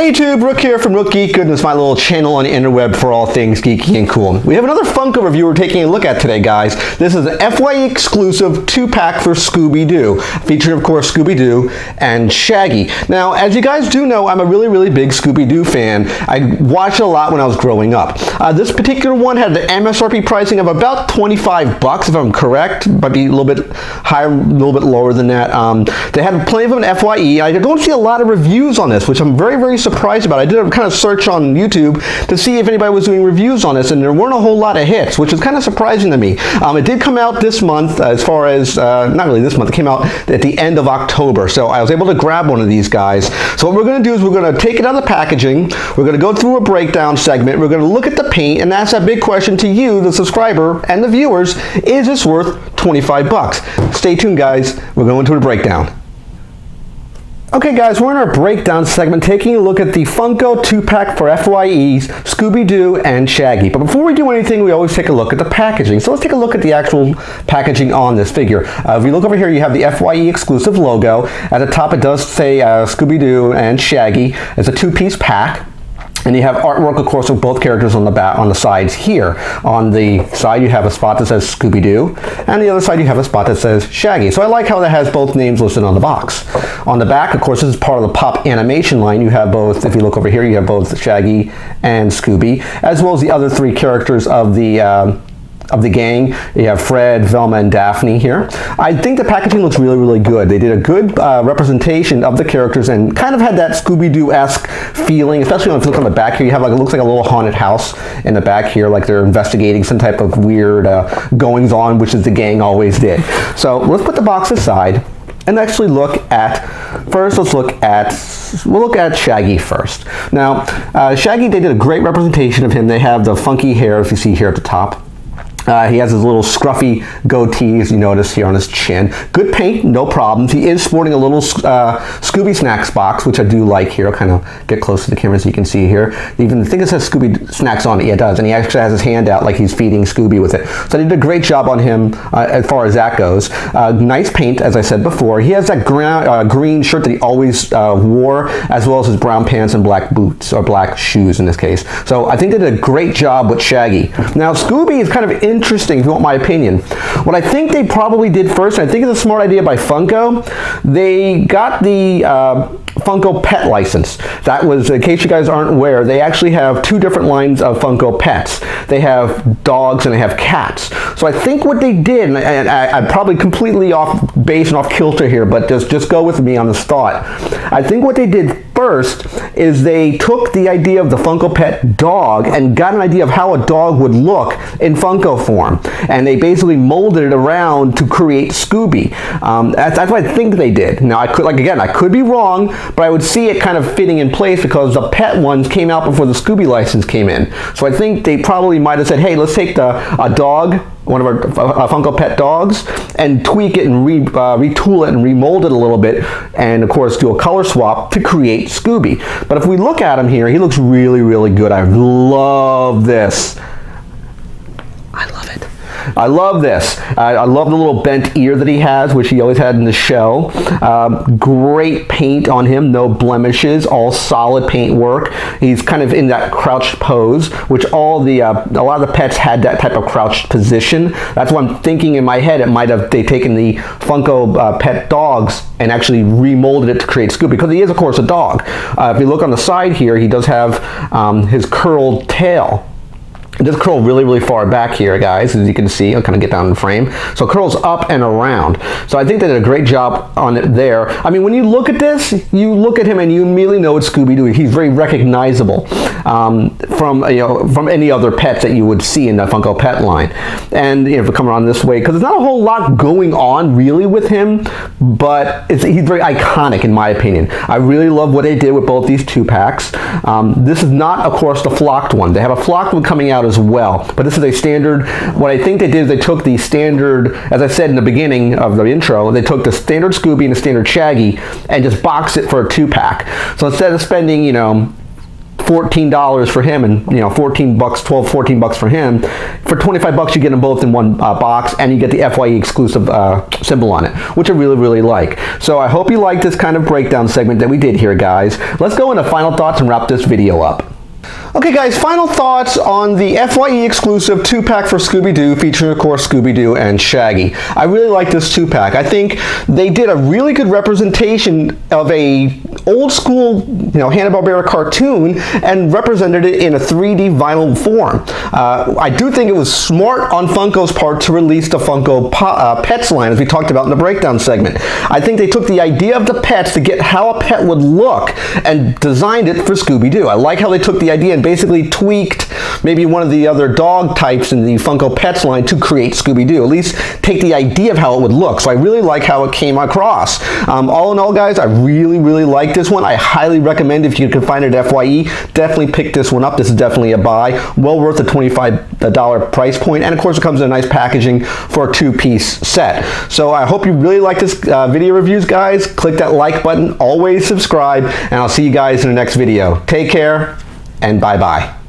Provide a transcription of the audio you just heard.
Hey YouTube, Rook here from Rook Geek. Goodness, my little channel on the interweb for all things geeky and cool. We have another Funko review we're taking a look at today, guys. This is an FYE exclusive 2-pack for Scooby-Doo, featuring, of course, Scooby-Doo and Shaggy. Now, as you guys do know, I'm a really big Scooby-Doo fan. I watched it a lot when I was growing up. This particular one had the MSRP pricing of about 25 bucks, if I'm correct. Might be a little bit higher, a little bit lower than that. They had plenty of them in FYE. I don't see a lot of reviews on this, which I'm very surprised about. I did a kind of search on YouTube to see if anybody was doing reviews on this, and there weren't a whole lot of hits, which is kind of surprising to me. It did come out this month, as far as, not really this month, it came out at the end of October, so I was able to grab one of these guys. So what we're going to do is we're going to take it out of the packaging, we're going to go through a breakdown segment, we're going to look at the paint, and ask that big question to you, the subscriber, and the viewers: is this worth 25 bucks? Stay tuned, guys. We're going to a breakdown. Okay guys, we're in our breakdown segment taking a look at the Funko 2-pack for FYEs, Scooby-Doo and Shaggy. But before we do anything, we always take a look at the packaging. So let's take a look at the actual packaging on this figure. If you look over here, you have the FYE exclusive logo. At the top it does say Scooby-Doo and Shaggy. It's a 2-piece pack. And you have artwork, of course, of both characters on the back, on the sides here. On the side, you have a spot that says Scooby-Doo, and the other side, you have a spot that says Shaggy. So I like how that has both names listed on the box. On the back, of course, this is part of the Pop animation line. You have both, if you look over here, you have both Shaggy and Scooby, as well as the other 3 characters of the gang. You have Fred, Velma, and Daphne here. I think the packaging looks really good. They did a good representation of the characters and kind of had that Scooby-Doo-esque feeling, especially when you look on the back here. You have like, it looks like a little haunted house in the back here, like they're investigating some type of weird goings-on, which is the gang always did. So let's put the box aside and actually look at, first we'll look at Shaggy first. Now, Shaggy, they did a great representation of him. They have the funky hair, if you see here at the top. He has his little scruffy goatee, as you notice here on his chin. Good paint, no problems. He is sporting a little Scooby Snacks box, which I do like here. I'll kind of get close to the camera so you can see here. Even the thing that says Scooby Snacks on it, yeah, it does. And he actually has his hand out like he's feeding Scooby with it. So they did a great job on him as far as that goes. Nice paint, as I said before. He has that green shirt that he always wore, as well as his brown pants and black boots, or black shoes in this case. So I think they did a great job with Shaggy. Now, Scooby is kind of interesting, if you want my opinion. What I think they probably did first, and I think it's a smart idea by Funko, they got the Funko pet license. That was, in case you guys aren't aware, they actually have 2 different lines of Funko pets. They have dogs and they have cats. So I think what they did, and I'm probably completely off base and off kilter here, but just go with me on this thought. I think what they did first is they took the idea of the Funko Pet dog and got an idea of how a dog would look in Funko form, and they basically molded it around to create Scooby. That's what I think they did. Now I could be wrong, but I would see it kind of fitting in place because the pet ones came out before the Scooby license came in. So I think they probably might have said, hey, let's take a dog, one of our Funko Pet dogs, and tweak it and retool it and remold it a little bit, and of course do a color swap to create Scooby. But if we look at him here, he looks really good. I love this. I love it. I love this. I love the little bent ear that he has, which he always had in the show. Great paint on him, no blemishes, all solid paint work. He's kind of in that crouched pose, which a lot of the pets had that type of crouched position. That's why I'm thinking in my head they've taken the Funko pet dogs and actually remolded it to create Scooby, because he is, of course, a dog. If you look on the side here, he does have his curled tail. It does curl really far back here, guys, as you can see. I'll kind of get down in the frame. So it curls up and around. So I think they did a great job on it there. I mean, when you look at this, you look at him and you immediately know it's Scooby-Doo. He's very recognizable from any other pets that you would see in the Funko Pet line. And if we come around this way, because there's not a whole lot going on really with him, but he's very iconic in my opinion. I really love what they did with both these 2-packs. This is not, of course, the flocked one. They have a flocked one coming out as well, but this is a standard. What I think they did is they took the standard, as I said in the beginning of the intro, they took the standard Scooby and the standard Shaggy and just boxed it for a 2-pack. So instead of spending, $14 for him, and 14 bucks, 12, 14 bucks for him. For 25 bucks, you get them both in one box, and you get the FYE exclusive symbol on it, which I really, really like. So I hope you like this kind of breakdown segment that we did here, guys. Let's go into final thoughts and wrap this video up. Okay guys, final thoughts on the FYE exclusive 2-pack for Scooby-Doo, featuring of course Scooby-Doo and Shaggy. I really like this 2-pack. I think they did a really good representation of a old school, Hanna-Barbera cartoon and represented it in a 3D vinyl form. I do think it was smart on Funko's part to release the Funko Pets line, as we talked about in the breakdown segment. I think they took the idea of the pets to get how a pet would look and designed it for Scooby-Doo. I like how they took the idea and basically tweaked maybe one of the other dog types in the Funko Pets line to create Scooby-Doo. At least take the idea of how it would look. So I really like how it came across. All in all, guys, I really, really like this one. I highly recommend, if you can find it at FYE, definitely pick this one up. This is definitely a buy. Well worth the $25 price point. And of course, it comes in a nice packaging for a 2-piece set. So I hope you really like this video reviews, guys. Click that like button. Always subscribe. And I'll see you guys in the next video. Take care. And bye-bye.